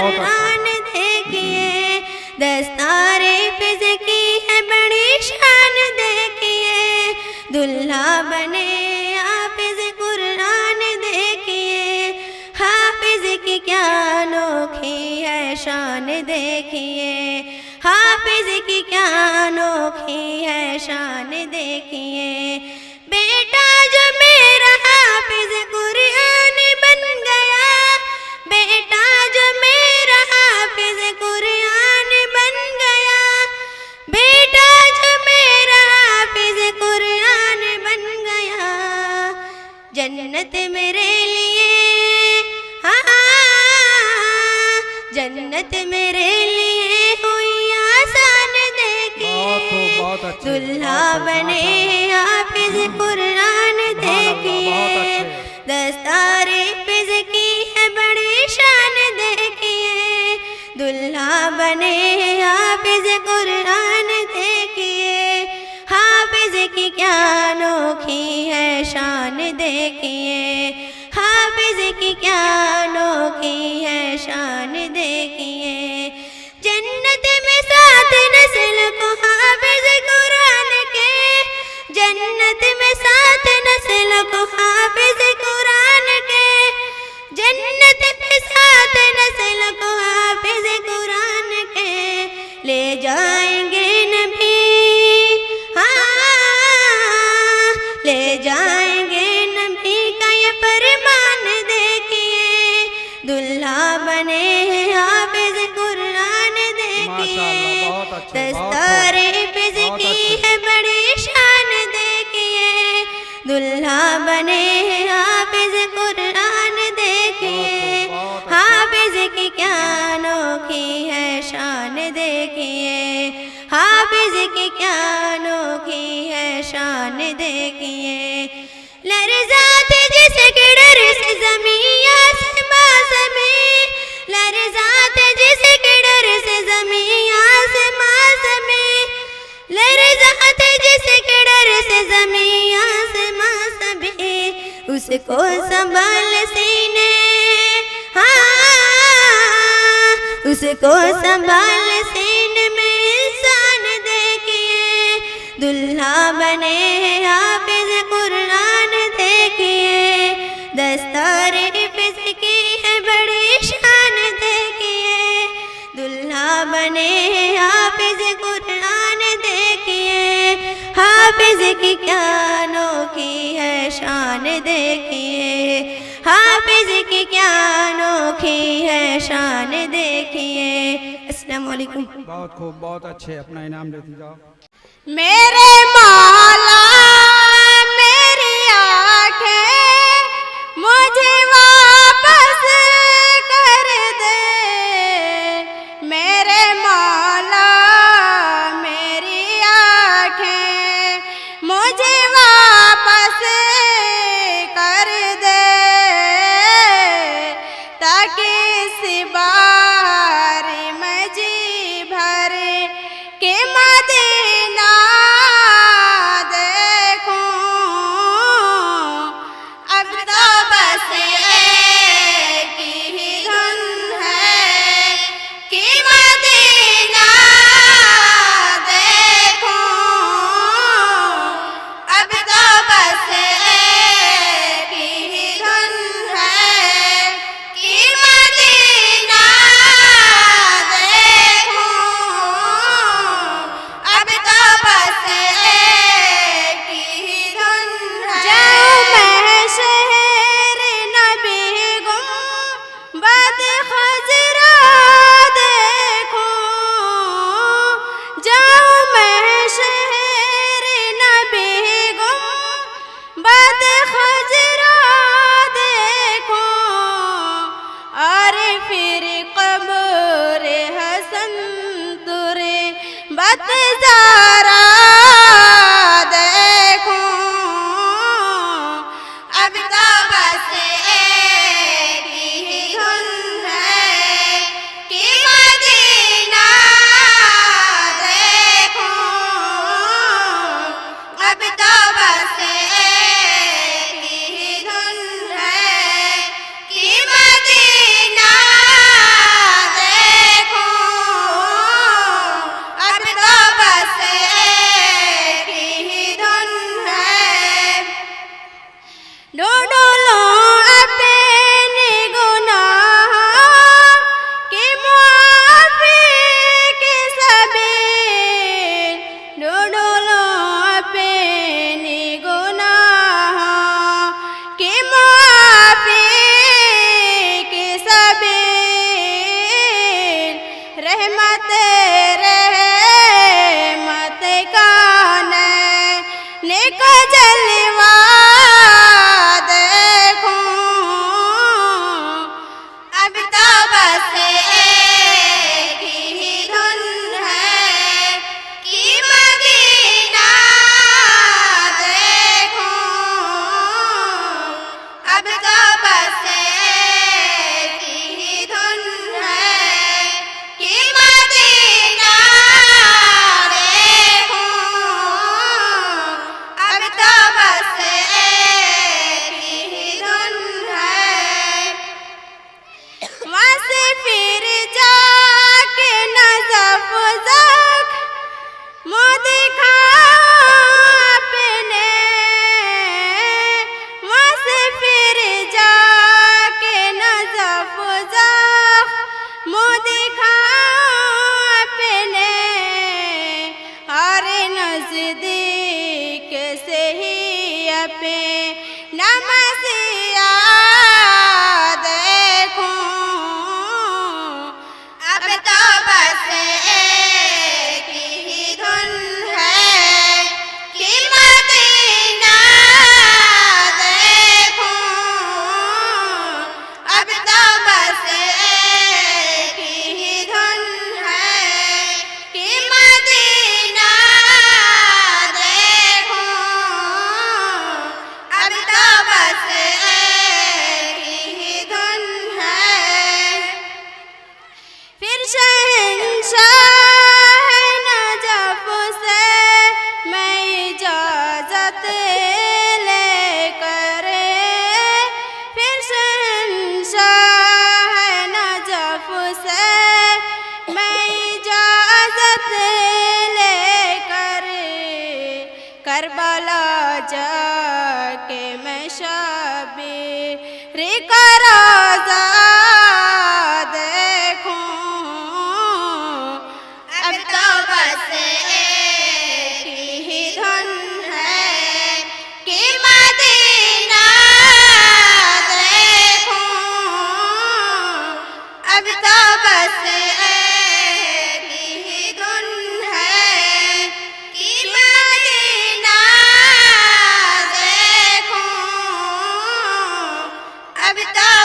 कुरान देखिए, दस्तारे फिज की है बड़ी शान देखिए, दुल्हा बने हाफिज कुरान देखिए, हाफिज की क्या अनोखी है शान देखिए, हाफिज की क्या अनोखी है शान देखिए। बेटा जो मेरा हाफिज कुरान बन गया, बेटा जो मेरा हाफिज कुरान बन गया, बेटा जो मेरा हाफिज कुरान बन गया, जन्नत मेरे लिए, जन्नत मेरे लिए हुई आसान देखिए, दुल्हा बने हाफिज कुरान देखिए, दस्तारे फिज की है बड़ी शान देखिए, दुल्हा बने हाफिज कुरान देखिए, हाफिज की क्या अनोखी है शान देखिए, हाफिज की क्या अनोखी है शान देखिए। जन्नत में सात नस्ल को हाफिज कुरान के, जन्नत में सात नस्ल को हाफिज कुरान के, जन्नत में सात नस्ल को हाफिज कुरान के, ले जाएंगे नबी, हाँ ले जाएंगे नबी का ये फरमान देखिए, दुल्हा बने हाफिज कुरान देखिए, दस्तारे फिज की है बड़ी शान देखिए, दुल्हा बने हाफिज कुरान देखिए, हाफिज की क्या अनोखी है शान देखिए, हाफिज की क्या अनोखी है शान देखिए। लर्ज़ात जिसके डर से ज़मीं आसमां समें, लर्ज़ात जिसके डर से ज़मीं आसमां समें, लर्ज़ात जिसके डर से ज़मीं आसमां समें, उसको संभाल सीने, हाँ उसको संभाल सीने में इंसान देखिए, दुल्हा बने हाफिज कुरान देखिए, दस्तारे फिज की है बड़ी शान देखिए, दुल्हा बने हाफिज कुरान देखिए, हाफिज की क्या अनोखी है शान देखिए, हाफिज की क्या अनोखी है शान देखिए। अस्सलाम वालेकुम। बहुत खूब, बहुत अच्छे, अपना इनाम लेती जाओ। मेरे मौला मेरी आँखें मुझे वापस कर दे, मेरे मौला मेरी आँखें मुझे वापस कर दे, ताकि इस बार मैं जी भर के मदीना देखूं, अब तो बस एक ही धुन है कि मदीना देखूं, अब तो बस एक ही धुन है कि मदीना देखूं, अब तो बस एक ही धुन है। जाऊं मैं शहर नबी गुंबद खजरा देखूं, जाऊं मैं शहर नबी गुंबद खजरा देखूं, और फिर कब्र हसन तुरे बतजारा देखूं, अब तो बस एक ही धुन है कि मदीना देखूं, अब तो बस एक ही धुन है कि मदीना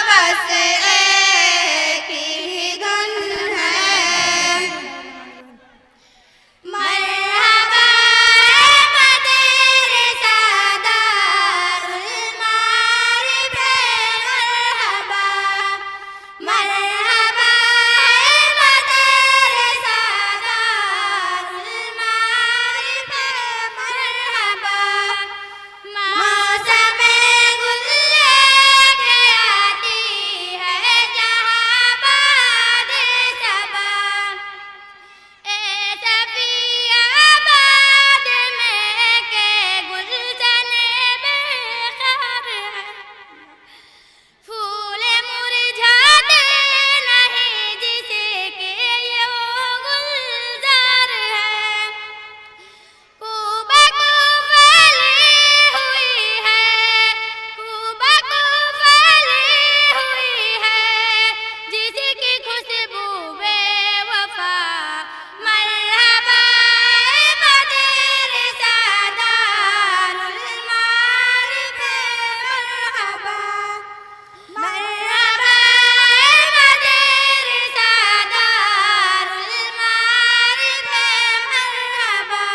बस एक ही धुन है। मरहबा मदरसा दारुल मारिफ मरहबा, मरहबा मदरसा दारुल मारिफ मरहबा। मौसम गुल लेके आती है जहाँ बाद सबा, ए सफियाबाद में के गुलशने बेख़बर है। फूल मुरझाते नहीं जिसके ये वो गुलजार है। कूबा को फैली हुई है, कूबा को फैली हुई है जिसकी खुशबू बेवफा। मरहबा मदरसा दारुल मारिफ मरहबा, मरहबा मदरसा दारुल मारिफ मरहबा।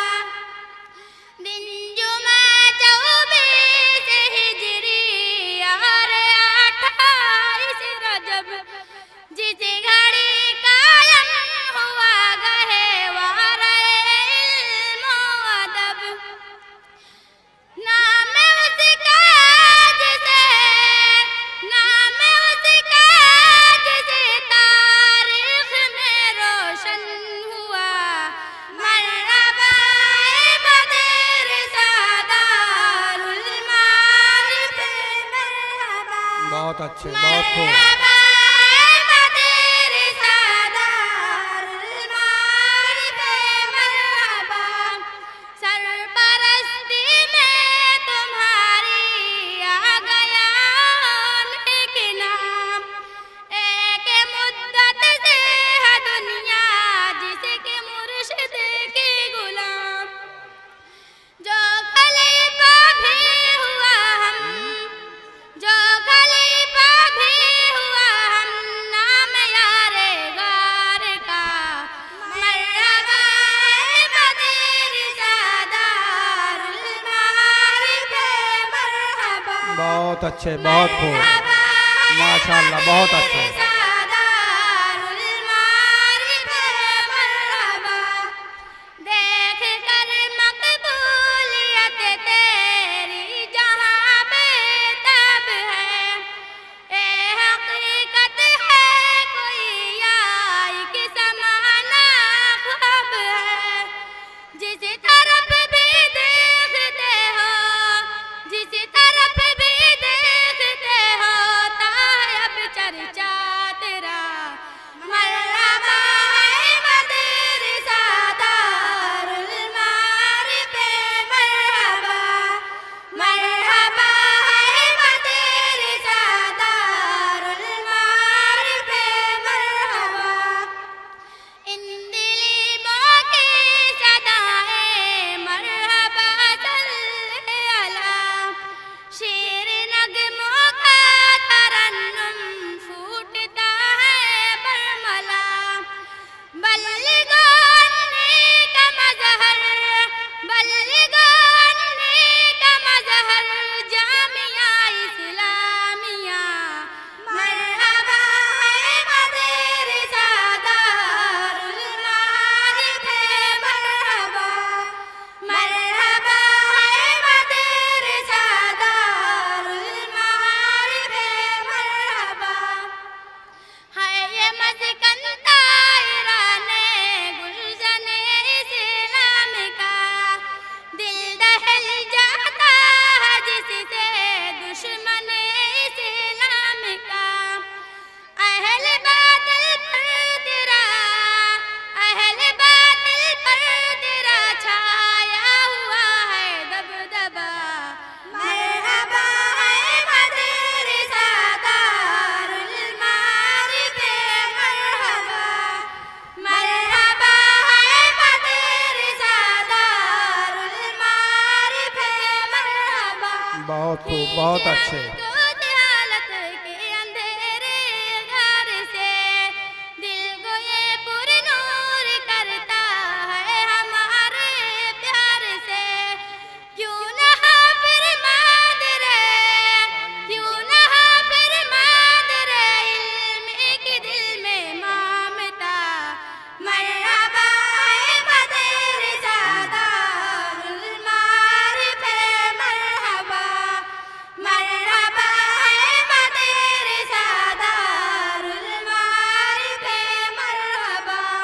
दिन जुमा 24 हिजरी और 28 रजब, जिस घड़ी कायम हुआ गहेवार इल्म व अदब। नाम उसका जिसे, नाम उसका जिसे तारीख में रोशन हुआ। मरहबा मदरसा दारुल मारिफ मरहबा, बहुत अच्छे, बहुत खूब। मरहबा मदरसा दारुल मारिफ मरहबा। सरपरस्ती में तुम्हारी आ गया नेक नाम, एक मुद्दत से है दुनिया जिसके मुर्शिद के गुलाम। जो खलीफा भी हुआ हम, जो खलीफा भी हुआ हम, नाम यारे गार का। मरहबा मदरसा दारुल मारिफ मरहबा, बहुत अच्छे, बहुत खूब, माशाअल्लाह, बहुत अच्छे। दारुल मारिफ मरहबा। देख कर मकबूलियत तेरी जहाँ बेताब है, ए हकीकत है कोई आई कि समाना ख्वाब है। जिस तरफ भी देखते हो, जिस तरफ भी देखते हो, तायब चर्चा तेरा। मरहबा मदरसा दारुल मारिफ मरहबा, मरहबा मदरसा दारुल मारिफ मरहबा। इन दिलीमों की सदाएं मरहबा सल्ले अला, शेर नगमों का तरन्नुम फूटता है बरमला। बल्लिगोने का मजहर, बल्लिगोने का मजहर जामिया इस्लामिया। मरहबा मदरसा दारुल मारिफ मरहबा, मरहबा मदरसा दारुल मारिफ मरहबा। है ये मस्कन तायराने गुलशने इस्लाम का, दिल दहल जाता है जिससे दुश्मन इस्लाम का। अहल बातिल पर तेरा, अहल बातिल पर तेरा छाया हुआ है दबदबा। मरहबा मदरसा दारुल मारिफ मरहबा, मरहबा मदरसा दारुल मारिफ मरहबा। बहुत खूब, बहुत अच्छे। हालत के अंधेरे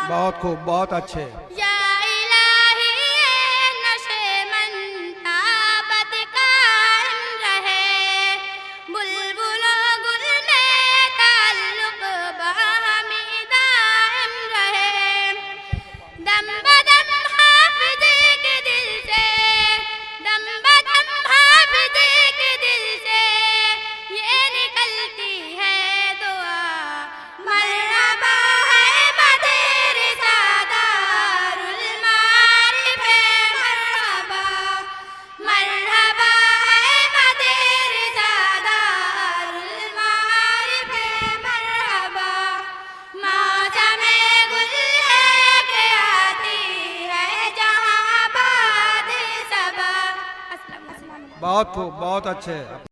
बहुत खूब, बहुत अच्छे। या इलाही ये नशेमन ताबत कायम रहे, बुलबुलों गुल में ताल्लुक बाहमी दायम रहे। दम बदम हाफिज़े के दिल से, दम बदम हाफिज़े के दिल से ये निकलती है दुआ, मरहबा है मदरसा दारुल मारिफ़े, मरहबा मरहबा है मदरसा दारुल मारिफ़े, मरहबा मौसमे गुल है के आती है जहाँ बाद सबा। अस्सलाम वालेकुम। बहुत खूब, बहुत अच्छे।